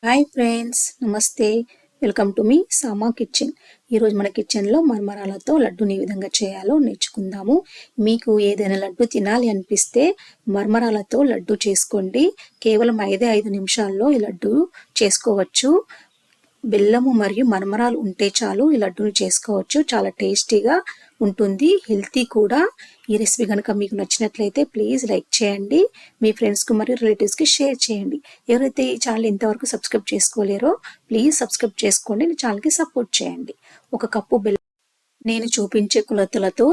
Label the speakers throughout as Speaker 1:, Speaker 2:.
Speaker 1: Hi friends, నమస్తే. Welcome to me Sama kitchen. ఈరోజు మన కిచెన్లో మర్మరాలతో లడ్డూని ఏ విధంగా చేయాలో నేర్చుకుందాము. మీకు ఏదైనా లడ్డు తినాలి అనిపిస్తే మర్మరాలతో లడ్డు చేసుకోండి. కేవలం 5 నిమిషాల్లో ఈ లడ్డు చేసుకోవచ్చు. బెల్లము మరియు మర్మరాలు ఉంటే చాలు ఈ లడ్డూని చేసుకోవచ్చు. చాలా టేస్టీగా ఉంటుంది, హెల్తీ కూడా. ఈ రెసిపీ కనుక మీకు నచ్చినట్లయితే ప్లీజ్ లైక్ చేయండి, మీ ఫ్రెండ్స్కి మరియు రిలేటివ్స్కి షేర్ చేయండి. ఎవరైతే ఈ ఛానల్ ఇంతవరకు సబ్స్క్రైబ్ చేసుకోలేరో ప్లీజ్ సబ్స్క్రైబ్ చేసుకోండి, ఈ ఛానల్కి సపోర్ట్ చేయండి. 1 కప్పు బెల్లం. నేను చూపించే కొలతలతో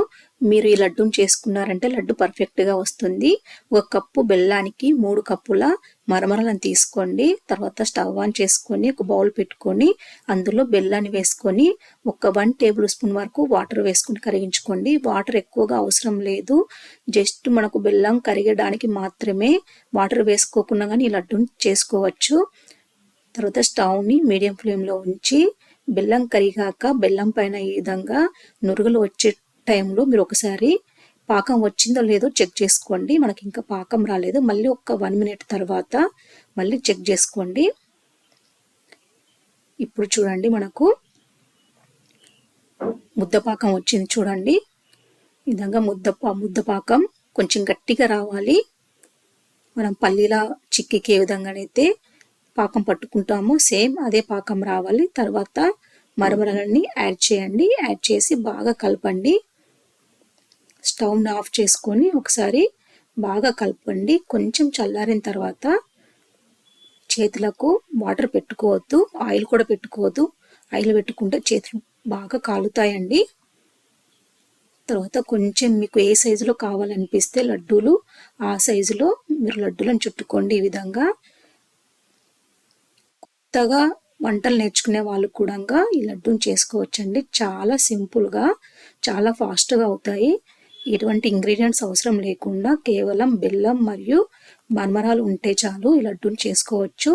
Speaker 1: మీరు ఈ లడ్డూని చేసుకున్నారంటే లడ్డు పర్ఫెక్ట్గా వస్తుంది. 1 కప్పు బెల్లానికి 3 కప్పుల మరమరలను తీసుకోండి. తర్వాత స్టవ్ ఆన్ చేసుకొని ఒక బౌల్ పెట్టుకొని అందులో బెల్లాన్ని వేసుకొని 1 టేబుల్ స్పూన్ వరకు వాటర్ వేసుకొని కరిగించుకోండి. వాటర్ ఎక్కువగా అవసరం లేదు, జస్ట్ మనకు బెల్లం కరిగడానికి మాత్రమే వాటర్ వేసుకోకుండా కానీ ఈ లడ్డూని చేసుకోవచ్చు. తర్వాత స్టవ్ని మీడియం ఫ్లేమ్లో ఉంచి బెల్లం కరిగాక బెల్లం పైన ఈ విధంగా నురుగులు వచ్చే టైంలో మీరు ఒకసారి పాకం వచ్చిందో లేదో చెక్ చేసుకోండి. మనకి ఇంకా పాకం రాలేదు, మళ్ళీ 1 మినిట్ తర్వాత మళ్ళీ చెక్ చేసుకోండి. ఇప్పుడు చూడండి, మనకు ముద్దపాకం వచ్చింది. చూడండి, ఈ విధంగా ముద్దపాకం కొంచెం గట్టిగా రావాలి. మనం పల్లీల చిక్కికి ఏ విధంగానైతే పాకం పట్టుకుంటామో సేమ్ అదే పాకం రావాలి. తర్వాత మరమరాలని యాడ్ చేయండి. యాడ్ చేసి బాగా కలపండి. స్టవ్ని ఆఫ్ చేసుకొని ఒకసారి బాగా కలపండి. కొంచెం చల్లారిన తర్వాత చేతులకు వాటర్ పెట్టుకోవద్దు, ఆయిల్ కూడా పెట్టుకోవద్దు. ఆయిల్ పెట్టుకుంటే చేతులు బాగా కాలుతాయండి. తర్వాత కొంచెం మీకు ఏ సైజులో కావాలనిపిస్తే లడ్డూలు ఆ సైజులో మీరు లడ్డూలను చుట్టుకోండి. ఈ విధంగా కొత్తగా వంటలు నేర్చుకునే వాళ్ళు కూడా ఈ లడ్డూని చేసుకోవచ్చండి. చాలా సింపుల్గా, చాలా ఫాస్ట్గా అవుతాయి. ఎటువంటి ఇంగ్రీడియంట్స్ అవసరం లేకుండా కేవలం బెల్లం మరియు మర్మరాలు ఉంటే చాలు ఈ లడ్డూని చేసుకోవచ్చు.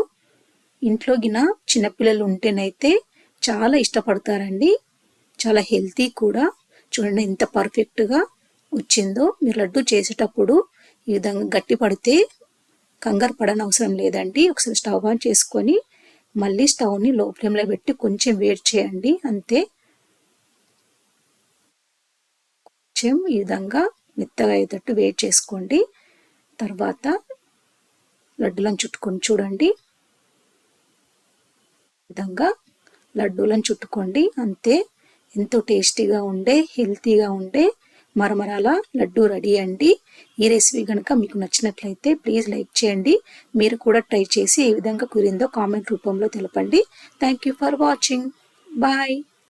Speaker 1: ఇంట్లో గిన చిన్నపిల్లలు ఉంటేనైతే చాలా ఇష్టపడతారండి. చాలా హెల్తీ కూడా. చూడండి ఎంత పర్ఫెక్ట్గా వచ్చిందో. మీరు లడ్డు చేసేటప్పుడు ఈ విధంగా గట్టి పడితే కంగారు పడని అవసరం లేదండి. ఒకసారి స్టవ్ ఆన్ చేసుకొని మళ్ళీ స్టవ్ని లో ఫ్లేమ్లో పెట్టి కొంచెం వేడి చేయండి, అంతే. కొంచెం ఈ విధంగా మెత్తగా అయ్యేటట్టు వేడి చేసుకోండి. తర్వాత లడ్డూలను చుట్టుకొని చూడండి, ఈ విధంగా లడ్డూలను చుట్టుకోండి, అంతే. ఎంతో టేస్టీగా ఉండే, హెల్తీగా ఉండే మరమరాల లడ్డు రెడీ అండి. ఈ రెసిపీ కనుక మీకు నచ్చినట్లయితే ప్లీజ్ లైక్ చేయండి. మీరు కూడా ట్రై చేసి ఏ విధంగా కుదిరిందో కామెంట్ రూపంలో తెలపండి. Thank you for watching. Bye.